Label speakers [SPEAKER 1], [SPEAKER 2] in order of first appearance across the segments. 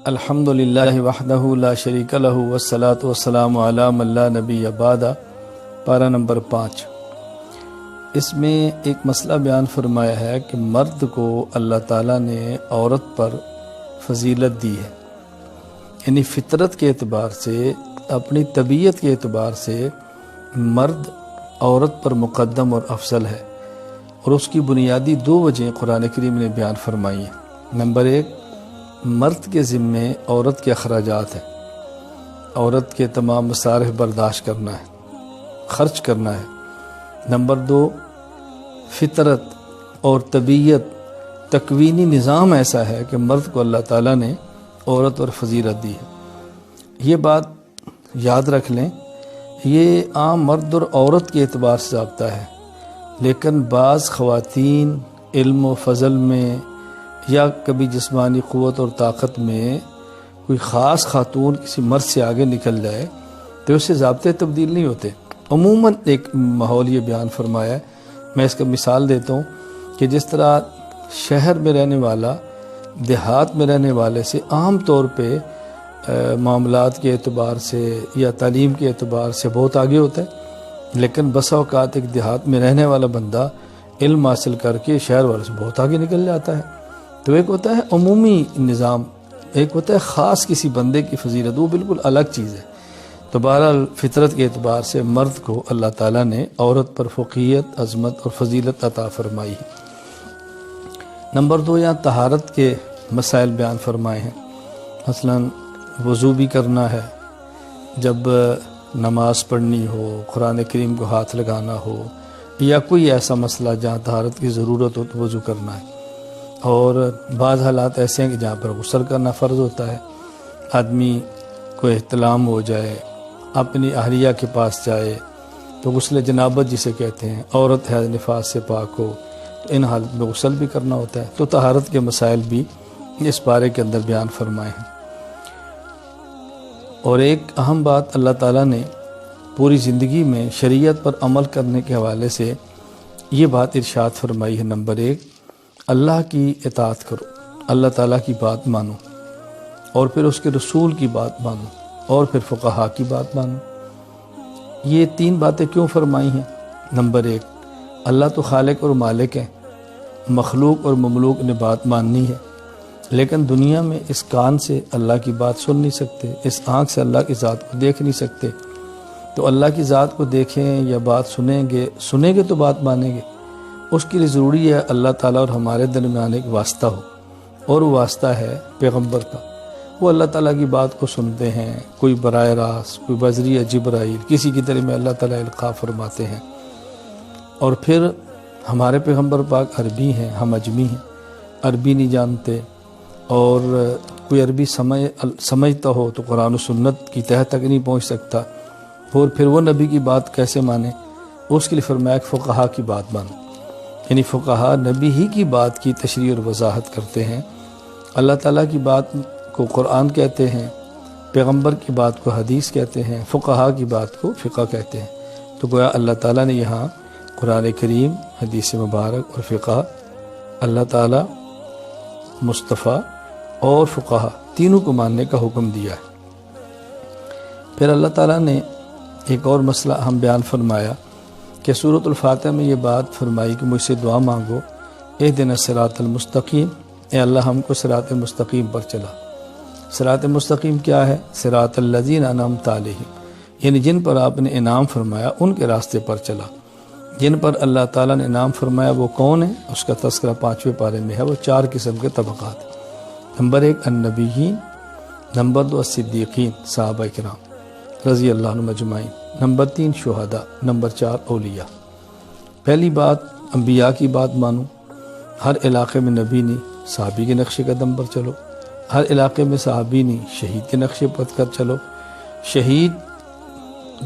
[SPEAKER 1] الحمد للہ وحدہ لا شریک لہ والصلاة والسلام علی من لا نبی بعد۔ پارہ نمبر 5۔ اس میں ایک مسئلہ بیان فرمایا ہے کہ مرد کو اللہ تعالیٰ نے عورت پر فضیلت دی ہے، یعنی فطرت کے اعتبار سے، اپنی طبیعت کے اعتبار سے مرد عورت پر مقدم اور افضل ہے، اور اس کی بنیادی 2 وجہیں قرآن کریم نے بیان فرمائی ہیں۔ نمبر 1، مرد کے ذمے عورت کے اخراجات ہیں، عورت کے تمام مصارف برداشت کرنا ہے، خرچ کرنا ہے۔ نمبر 2، فطرت اور طبیعت، تکوینی نظام ایسا ہے کہ مرد کو اللہ تعالیٰ نے عورت اور فضیلت دی ہے۔ یہ بات یاد رکھ لیں، یہ عام مرد اور عورت کے اعتبار سے ضابطہ ہے، لیکن بعض خواتین علم و فضل میں یا کبھی جسمانی قوت اور طاقت میں کوئی خاص خاتون کسی مرد سے آگے نکل جائے تو اس سے ضابطے تبدیل نہیں ہوتے۔ عموماً ایک ماحول یہ بیان فرمایا ہے، میں اس کا مثال دیتا ہوں کہ جس طرح شہر میں رہنے والا دیہات میں رہنے والے سے عام طور پہ معاملات کے اعتبار سے یا تعلیم کے اعتبار سے بہت آگے ہوتا ہے، لیکن بسا اوقات ایک دیہات میں رہنے والا بندہ علم حاصل کر کے شہر والے سے بہت آگے نکل جاتا ہے۔ تو ایک ہوتا ہے عمومی نظام، ایک ہوتا ہے خاص کسی بندے کی فضیلت، وہ بالکل الگ چیز ہے۔ تو بہرحال فطرت کے اعتبار سے مرد کو اللہ تعالیٰ نے عورت پر فوقیت، عظمت اور فضیلت عطا فرمائی ہے۔ نمبر 2، یہاں طہارت کے مسائل بیان فرمائے ہیں، مثلا وضو بھی کرنا ہے، جب نماز پڑھنی ہو، قرآن کریم کو ہاتھ لگانا ہو، یا کوئی ایسا مسئلہ جہاں طہارت کی ضرورت ہو تو وضو کرنا ہے۔ اور بعض حالات ایسے ہیں کہ جہاں پر غسل کرنا فرض ہوتا ہے، آدمی کو احتلام ہو جائے، اپنی اہلیہ کے پاس جائے تو غسل جنابت جسے کہتے ہیں، عورت حیض نفاس سے پاک ہو تو ان حالت میں غسل بھی کرنا ہوتا ہے۔ تو طہارت کے مسائل بھی اس بارے کے اندر بیان فرمائے ہیں۔ اور ایک اہم بات اللہ تعالیٰ نے پوری زندگی میں شریعت پر عمل کرنے کے حوالے سے یہ بات ارشاد فرمائی ہے۔ نمبر 1، اللہ کی اطاعت کرو، اللہ تعالیٰ کی بات مانو، اور پھر اس کے رسول کی بات مانو، اور پھر فقہا کی بات مانو۔ یہ 3 باتیں کیوں فرمائی ہیں؟ نمبر 1، اللہ تو خالق اور مالک ہے، مخلوق اور مملوک نے بات ماننی ہے، لیکن دنیا میں اس کان سے اللہ کی بات سن نہیں سکتے، اس آنکھ سے اللہ کی ذات کو دیکھ نہیں سکتے۔ تو اللہ کی ذات کو دیکھیں یا بات سنیں گے تو بات مانیں گے۔ اس کے لیے ضروری ہے اللہ تعالیٰ اور ہمارے درمیان ایک واسطہ ہو، اور وہ واسطہ ہے پیغمبر کا۔ وہ اللہ تعالیٰ کی بات کو سنتے ہیں، کوئی براہ راست، کوئی بذریعہ جبرائیل، کسی کی طرح میں اللہ تعالیٰ القاء فرماتے ہیں۔ اور پھر ہمارے پیغمبر پاک عربی ہیں، ہم اجمی ہیں، عربی نہیں جانتے، اور کوئی عربی سمجھتا ہو تو قرآن و سنت کی تہہ تک نہیں پہنچ سکتا، اور پھر وہ نبی کی بات کیسے مانے؟ اس کے لیے فرمایا کہ فقہا کی بات مانو، یعنی فقہا نبی ہی کی بات کی تشریح اور وضاحت کرتے ہیں۔ اللہ تعالیٰ کی بات کو قرآن کہتے ہیں، پیغمبر کی بات کو حدیث کہتے ہیں، فقہا کی بات کو فقہ کہتے ہیں۔ تو گویا اللہ تعالیٰ نے یہاں قرآن کریم، حدیث مبارک اور فقہ، اللہ تعالیٰ، مصطفیٰ اور فقہا تینوں کو ماننے کا حکم دیا ہے۔ پھر اللہ تعالیٰ نے ایک اور مسئلہ ہم بیان فرمایا کہ سورۃ الفاتحہ میں یہ بات فرمائی کہ مجھ سے دعا مانگو، اہدنا الصراط المستقیم، اے اللہ ہم کو صراط مستقیم پر چلا۔ صراط مستقیم کیا ہے؟ صراط الذین انعمت علیہم، یعنی جن پر آپ نے انعام فرمایا ان کے راستے پر چلا۔ جن پر اللہ تعالیٰ نے انعام فرمایا وہ کون ہے؟ اس کا تذکرہ 5ویں پارے میں ہے۔ وہ 4 قسم کے طبقات ہیں۔ نمبر 1 النبیین، نمبر 2 الصدیقین، صحابہ کرام رضی اللہ عنہم اجمعین، نمبر 3 شہداء، نمبر 4 اولیاء۔ پہلی بات، انبیاء کی بات مانو، ہر علاقے میں نبی نہیں، صحابی کے نقش قدم پر چلو، ہر علاقے میں صحابی نہیں، شہید کے نقش پر چلو۔ شہید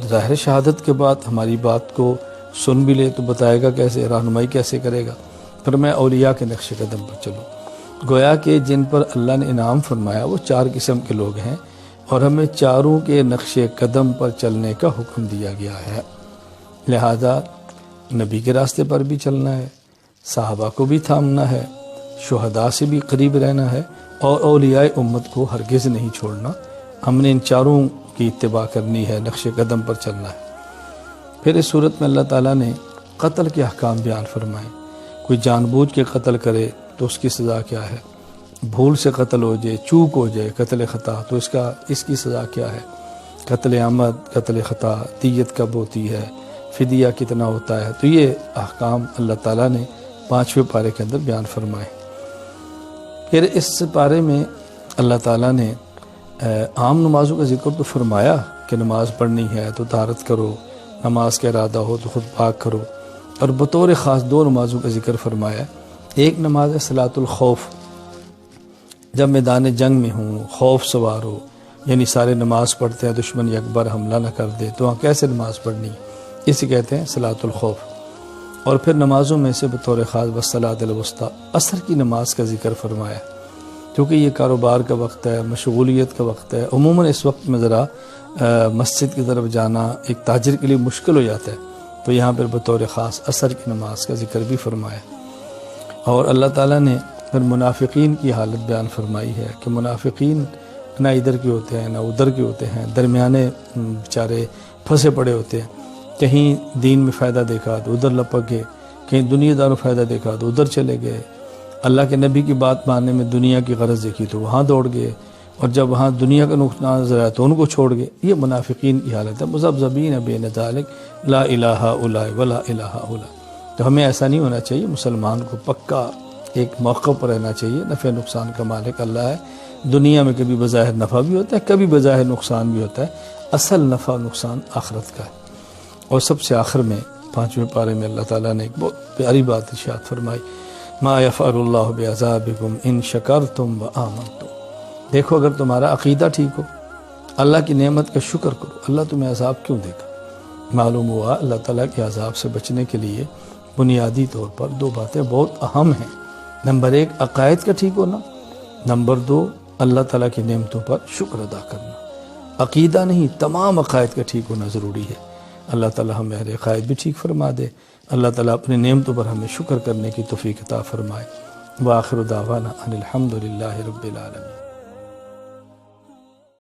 [SPEAKER 1] ظاہر شہادت کے بعد ہماری بات کو سن بھی لے تو بتائے گا کیسے، رہنمائی کیسے کرے گا؟ پھر میں اولیاء کے نقش قدم پر چلو۔ گویا کہ جن پر اللہ نے انعام فرمایا وہ 4 قسم کے لوگ ہیں، اور ہمیں چاروں کے نقش قدم پر چلنے کا حکم دیا گیا ہے۔ لہذا نبی کے راستے پر بھی چلنا ہے، صحابہ کو بھی تھامنا ہے، شہداء سے بھی قریب رہنا ہے، اور اولیاء امت کو ہرگز نہیں چھوڑنا. ہم نے ان چاروں کی اتباع کرنی ہے، نقش قدم پر چلنا ہے. پھر اس صورت میں اللہ تعالیٰ نے قتل کے احکام بیان فرمائے. کوئی جان بوجھ کے قتل کرے تو اس کی سزا کیا ہے، بھول سے قتل ہو جائے، چوک ہو جائے، قتل خطا، تو اس کی سزا کیا ہے، قتل عمد، قتل خطا، دیت کب ہوتی ہے، فدیہ کتنا ہوتا ہے. تو یہ احکام اللہ تعالیٰ نے 5ویں پارے کے اندر بیان فرمائے. پھر اس پارے میں اللہ تعالیٰ نے عام نمازوں کا ذکر تو فرمایا کہ نماز پڑھنی ہے تو طہارت کرو، نماز کا ارادہ ہو تو خود پاک کرو، اور بطور خاص 2 نمازوں کا ذکر فرمایا. ایک نماز ہے صلاۃ الخوف، جب میدان جنگ میں ہوں، خوف سوار ہو، یعنی سارے نماز پڑھتے ہیں دشمن اکبر حملہ نہ کر دے، تو وہاں کیسے نماز پڑھنی، اسے کہتے ہیں صلاۃ الخوف. اور پھر نمازوں میں سے بطور خاص والصلاۃ الوسطیٰ، عصر کی نماز کا ذکر فرمایا، کیونکہ یہ کاروبار کا وقت ہے، مشغولیت کا وقت ہے. عموماً اس وقت میں ذرا مسجد کی طرف جانا ایک تاجر کے لیے مشکل ہو جاتا ہے، تو یہاں پر بطور خاص عصر کی نماز کا ذکر بھی فرمایا. اور اللہ تعالیٰ نے پھر منافقین کی حالت بیان فرمائی ہے کہ منافقین نہ ادھر کے ہوتے ہیں نہ ادھر کے ہوتے ہیں، درمیانے بیچارے پھنسے پڑے ہوتے ہیں. کہیں دین میں فائدہ دیکھا تو ادھر لپک گئے، کہیں دنیا دار فائدہ دیکھا تو ادھر چلے گئے، اللہ کے نبی کی بات ماننے میں دنیا کی غرض دیکھی تو وہاں دوڑ گئے، اور جب وہاں دنیا کا نقصان نظر آیا تو ان کو چھوڑ گئے. یہ منافقین کی حالت ہے. مذبذبین بین ذالک لا الہ الا ولا الہ الا. تو ہمیں ایسا نہیں ہونا چاہیے. مسلمان کو پکا ایک موقع پر رہنا چاہیے. نفع نقصان کا مالک اللہ ہے. دنیا میں کبھی بظاہر نفع بھی ہوتا ہے، کبھی بظاہر نقصان بھی ہوتا ہے. اصل نفع نقصان آخرت کا ہے. اور سب سے آخر میں 5ویں پارے میں اللہ تعالیٰ نے ایک بہت پیاری بات ارشاد فرمائی، ما یفعل اللہ بعذابکم ان شکرتم وآمنتم. دیکھو اگر تمہارا عقیدہ ٹھیک ہو، اللہ کی نعمت کا شکر کرو، اللہ تمہیں عذاب کیوں دے گا. معلوم ہوا اللہ تعالیٰ کے عذاب سے بچنے کے لیے بنیادی طور پر 2 باتیں بہت اہم ہیں. نمبر 1 عقائد کا ٹھیک ہونا، نمبر 2 اللہ تعالیٰ کی نعمتوں پر شکر ادا کرنا. عقیدہ نہیں، تمام عقائد کا ٹھیک ہونا ضروری ہے. اللہ تعالیٰ ہمیں ہر عقائد بھی ٹھیک فرما دے. اللہ تعالیٰ اپنی نعمتوں پر ہمیں شکر کرنے کی توفیق عطا فرمائے. وآخر دعوانا ان الحمد للہ رب العالمین.